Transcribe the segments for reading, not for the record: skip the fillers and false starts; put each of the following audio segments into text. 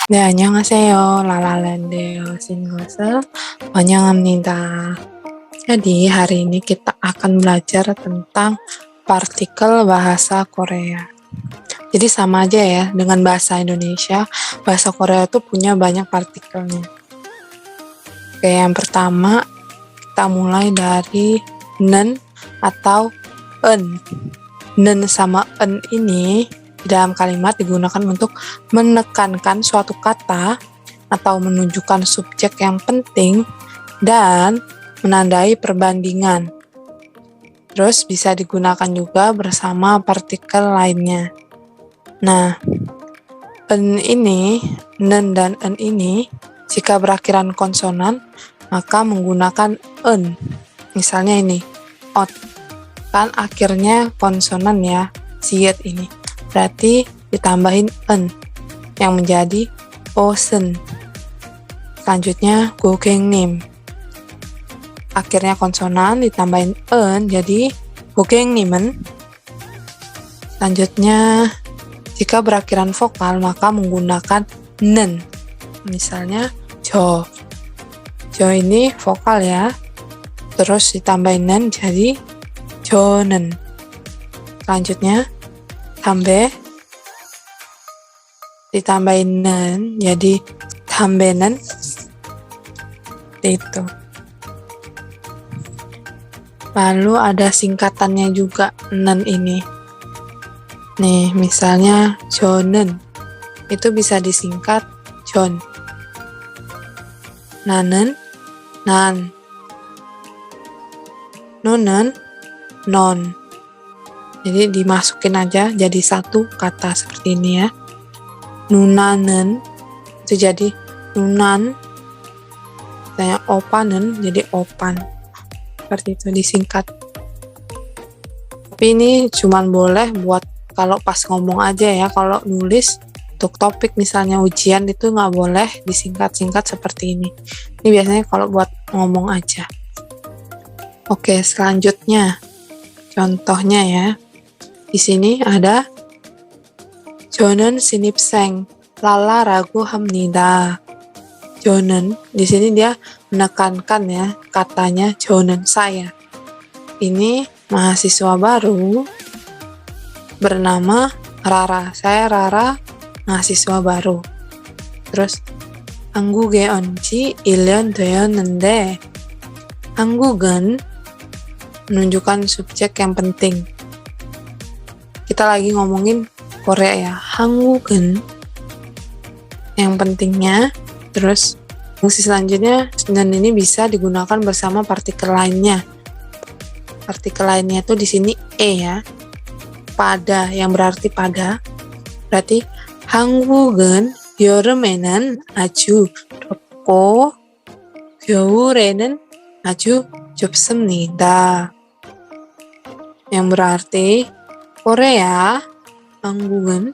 네, 안녕하세요. 라라랜드 여신 것을 환영합니다. Jadi, hari ini kita akan belajar tentang partikel bahasa Korea. Jadi sama aja ya dengan bahasa Indonesia, bahasa Korea itu punya banyak partikelnya. Oke, yang pertama kita mulai dari nen atau en. Nen sama en ini di dalam kalimat digunakan untuk menekankan suatu kata atau menunjukkan subjek yang penting dan menandai perbandingan. Terus bisa digunakan juga bersama partikel lainnya. Nah, en ini, nen dan en ini, jika berakhiran konsonan, maka menggunakan en. Misalnya ini, ot. Kan akhirnya konsonan ya, siet ini. Berarti ditambahin en, yang menjadi osen. Selanjutnya, gogengnim. Akhirnya konsonan ditambahin en, jadi gogengnimen. Selanjutnya, jika berakhiran vokal, maka menggunakan nen. Misalnya, jo. Jo ini vokal ya. Terus ditambahin nen, jadi jonen. Selanjutnya, tambe. Ditambahin nen, jadi tambenen. Itu. Lalu ada singkatannya juga nen ini. Nih, misalnya jonen. Itu bisa disingkat jon. Nanen, nan. Nonen, non. Jadi dimasukin aja jadi satu kata seperti ini ya. Nunanen itu jadi nunan. Misalnya opanen jadi opan. Seperti itu disingkat. Tapi ini cuman boleh buat kalau pas ngomong aja ya. Kalau nulis untuk topik misalnya ujian itu nggak boleh disingkat-singkat seperti ini. Ini biasanya kalau buat ngomong aja. Oke, selanjutnya contohnya ya. Di sini ada 저는 신입생 lala ragu 합니다. 저는 di sini dia menekankan ya katanya 저는 saya. Ini mahasiswa baru bernama Rara. Saya Rara, mahasiswa baru. Terus 한국에 온 지 1년 되었는데 한국은 menunjukkan subjek yang penting. Kita lagi ngomongin Korea ya. 한국은 yang pentingnya. Terus fungsi selanjutnya dan ini bisa digunakan bersama partikel lainnya. Partikel lainnya itu di sini ya. pada yang berarti pada. Berarti 한국은 여름에는 아주 덥고 겨울에는 아주 좁습니다. Yang berarti Korea, 한국은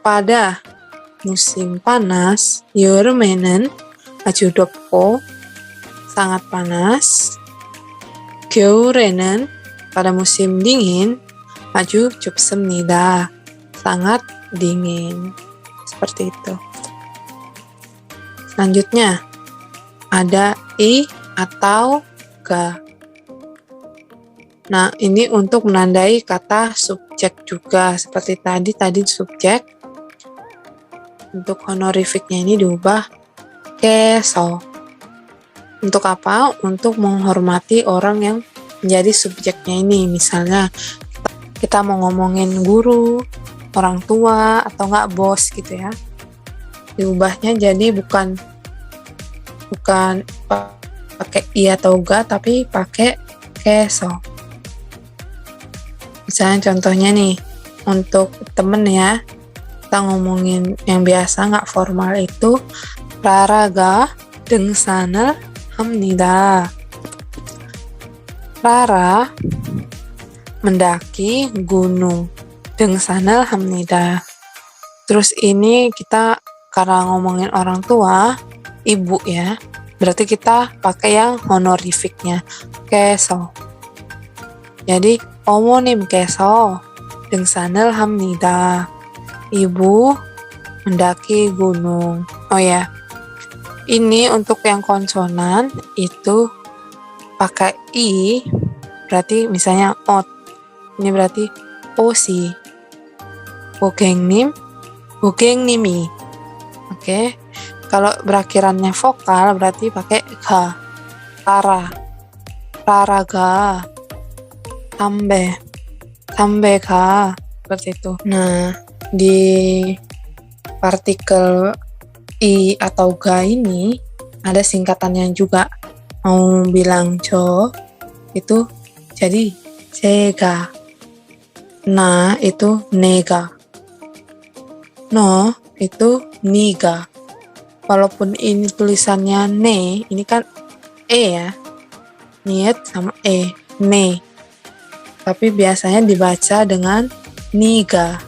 pada musim panas, 여름에는 아주 덥고 sangat panas, 겨울에는 pada musim dingin, 아주 좁습니다. sangat dingin. Seperti itu. Selanjutnya ada i atau ga. Nah, ini untuk menandai kata subjek juga. Seperti tadi subjek. Untuk honorifiknya ini diubah keso. Untuk apa? Untuk menghormati orang yang menjadi subjeknya ini. Misalnya, kita mau ngomongin guru, orang tua, atau enggak bos gitu ya. Diubahnya jadi bukan pakai i atau ga, tapi pakai keso. Misalnya contohnya nih, untuk temen ya, kita ngomongin yang biasa nggak formal itu, Rara가 등산을 합니다. Rara mendaki gunung. 등산을 합니다. Terus ini kita karena ngomongin orang tua, ibu ya. Berarti kita pakai yang honorifiknya, keso. Jadi 어머님 keso 등산을 합니다. Ibu mendaki gunung. Oh ya, ini untuk yang konsonan itu pakai i, berarti misalnya ot. Ini berarti osi. 고객님, 고객님이. Oke. Kalau berakhirannya vokal berarti pakai ga. Rara. Raraga. Sambe. Sambega. Seperti itu. Nah, di partikel i atau ga ini ada singkatannya juga. Mau bilang jo itu jadi 제가. Nah, itu nega. No, itu niga. Walaupun ini tulisannya ne, ini kan e ya. Niet sama e, ne. Tapi biasanya dibaca dengan niga.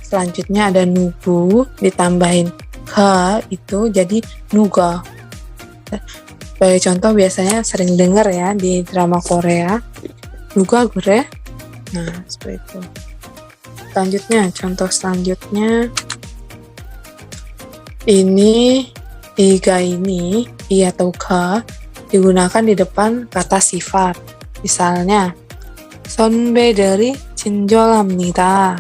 Selanjutnya ada nugu, ditambahin ha, itu jadi nuga. Sebagai contoh biasanya sering dengar ya di drama Korea. Nuga gore. Nah, seperti itu. Selanjutnya, contoh selanjutnya. Ini, iga ini, i atau ga, digunakan di depan kata sifat. Misalnya, 선배들이 친절합니다.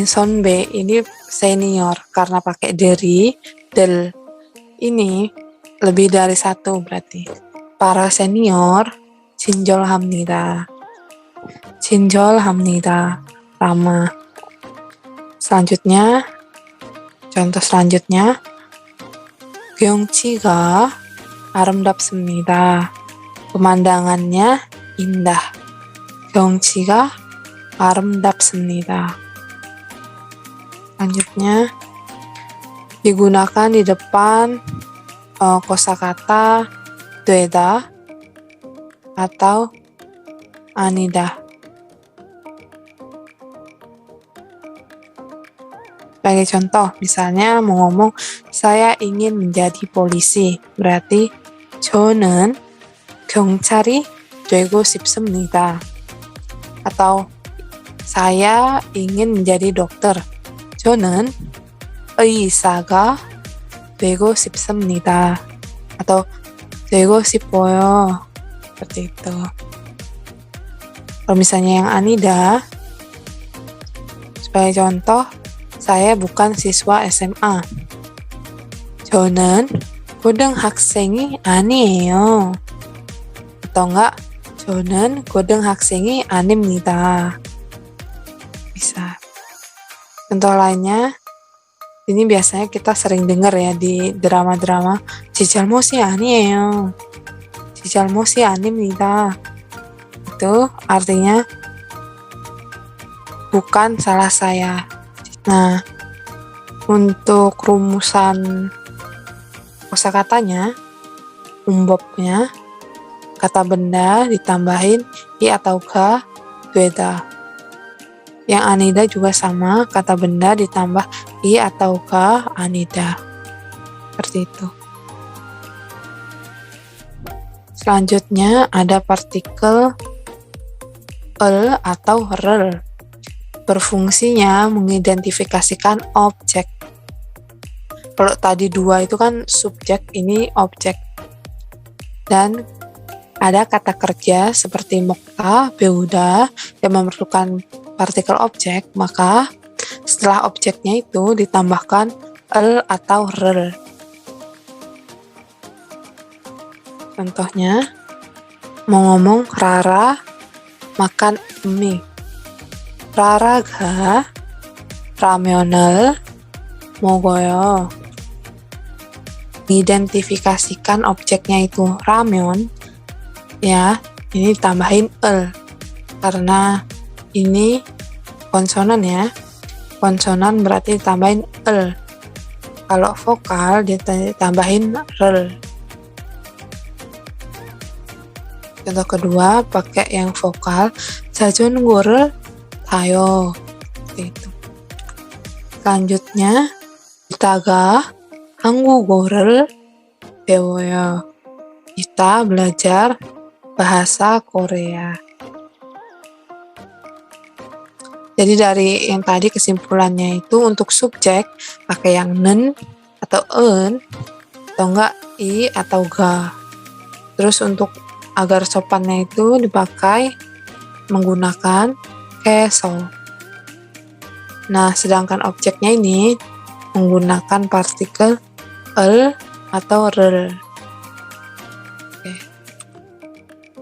선배 ini senior, karena pakai dari, del. Ini lebih dari satu berarti. Para senior, 친절합니다. 친절합니다. Ramah. Selanjutnya, contoh selanjutnya, 경치가 아름답습니다. Pemandangannya indah. 경치가 아름답습니다. Selanjutnya, digunakan di depan kosakata 되다 atau 아니다. Sebagai contoh, misalnya mau ngomong, saya ingin menjadi polisi. Berarti, 저는 경찰이 되고 싶습니다. Atau, saya ingin menjadi dokter. 저는 의사가 되고 싶습니다. Atau, 되고 싶어요. Seperti itu. Kalau misalnya yang 아니다, sebagai contoh, saya bukan siswa SMA. 저는 고등학생이 아니에요. Atau enggak, 저는 고등학생이 아닙니다. Bisa. Contoh lainnya, ini biasanya kita sering dengar ya di drama-drama. 제 잘못이 아니에요. 제 잘못이 아닙니다. Itu artinya bukan salah saya. Nah, untuk rumusan kosakatanya, umbopnya, kata benda ditambahin i atau ga, beda. Yang anida juga sama, kata benda ditambah i atau ga, anida. Seperti itu. Selanjutnya ada partikel el atau rel. Berfungsinya mengidentifikasikan objek. Kalau tadi dua itu kan subjek, ini objek. Dan ada kata kerja seperti mokta, beuda yang memerlukan partikel objek, maka setelah objeknya itu ditambahkan el atau rel. Contohnya, mau ngomong Rara makan mie. 라라가 라면을 먹어요. Identifikasikan objeknya itu ramen, ya, ini tambahin el karena ini konsonan ya. Konsonan berarti tambahin el. Kalau vokal ditambahin rel. Contoh kedua pakai yang vokal, 자전거를 tayo. Seperti itu. Selanjutnya, 이따가 한국어를 배워요. Kita belajar bahasa Korea. Jadi dari yang tadi kesimpulannya itu untuk subjek pakai yang nen atau en atau enggak i atau ga. Terus untuk agar sopannya itu dipakai menggunakan keso. Nah, sedangkan objeknya ini menggunakan partikel el atau rel. Oke.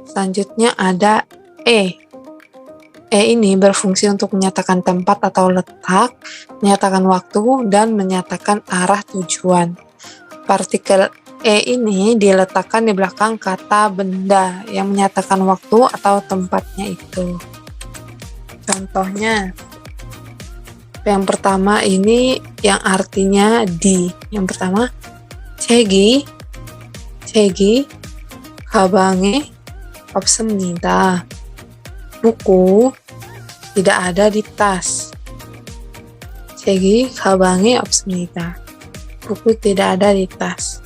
Selanjutnya ada e. E ini berfungsi untuk menyatakan tempat atau letak, menyatakan waktu, dan menyatakan arah tujuan. Partikel E ini diletakkan di belakang kata benda yang menyatakan waktu atau tempatnya itu. Contohnya, yang pertama ini yang artinya di. Yang pertama, 책이 가방에 없습니다. Buku tidak ada di tas. 책이 가방에 없습니다. Buku tidak ada di tas.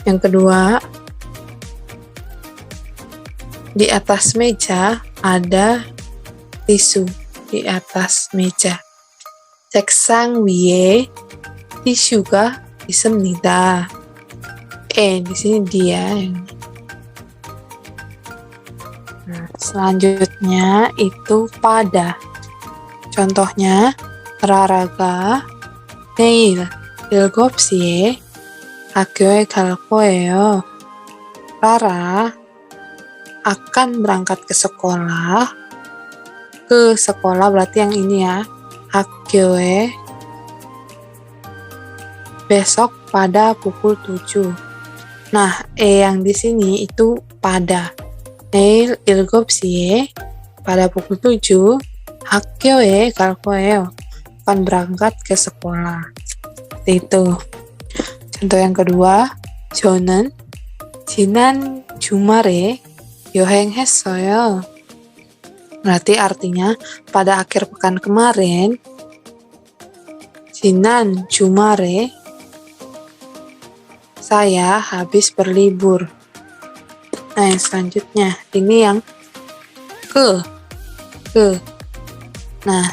Yang kedua, di atas meja ada tisu. Di atas meja. 책상 위에 티슈가 있습니다. Di sini dia. Nah, selanjutnya itu pada. Contohnya, Rara가 내일 7시에 학교에 갈 거예요. Rara akan berangkat ke sekolah. Ke sekolah berarti yang ini ya. 학교에 besok pada pukul 7. Nah, yang di sini itu pada. 내일 7시에 pada pukul 7 학교에 갈 거예요. Akan berangkat ke sekolah. Seperti itu. Contoh yang kedua, 저는 지난 주말에 여행했어요. Berarti artinya pada akhir pekan kemarin, 지난 주말에 saya habis berlibur. Nah, yang selanjutnya ini yang ke. Nah,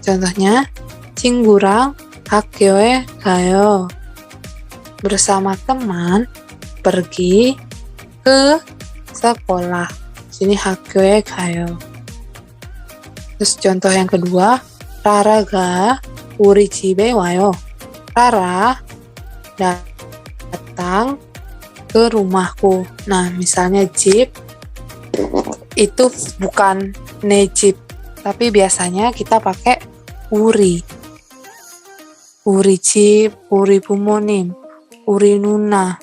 contohnya 친구랑 학교에 가요. Bersama teman pergi ke sekolah. Sini 학교에 가요. Terus contoh yang kedua, Rara가 우리 집에 와요. Rara datang ke rumahku. Nah, misalnya jeep itu bukan ne jeep, tapi biasanya kita pakai 우리. 우리 집, 우리 부모님, 우리 누나,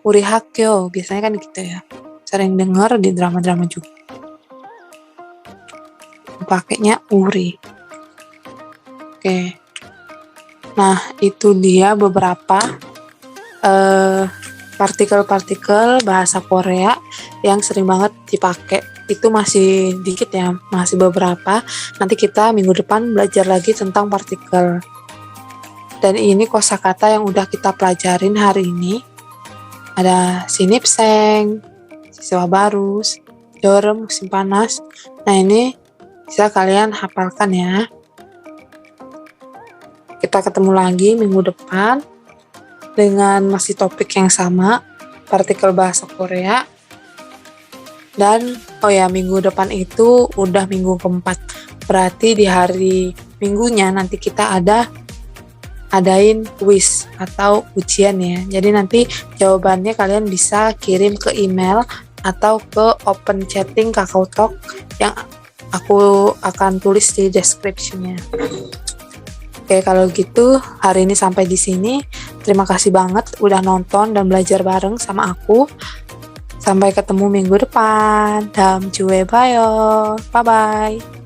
우리 학교. Biasanya kan gitu ya. Sering dengar di drama-drama juga. Pakainya uri. Oke. Nah, itu dia beberapa partikel-partikel bahasa Korea yang sering banget dipakai. Itu masih dikit ya, masih beberapa. Nanti kita minggu depan belajar lagi tentang partikel. Dan ini kosakata yang udah kita pelajarin hari ini. Ada sinipseng, siswa barus, jorem, musim panas. Nah, ini bisa kalian hafalkan ya. Kita ketemu lagi minggu depan dengan masih topik yang sama, partikel bahasa Korea. Dan minggu depan itu udah minggu keempat. Berarti di hari minggunya nanti kita adain quiz atau ujian ya. Jadi nanti jawabannya kalian bisa kirim ke email atau ke open chatting KakaoTalk yang aku akan tulis di description-nya. Oke, kalau gitu hari ini sampai di sini. Terima kasih banget udah nonton dan belajar bareng sama aku. Sampai ketemu minggu depan. Daum jue bayo. Bye-bye.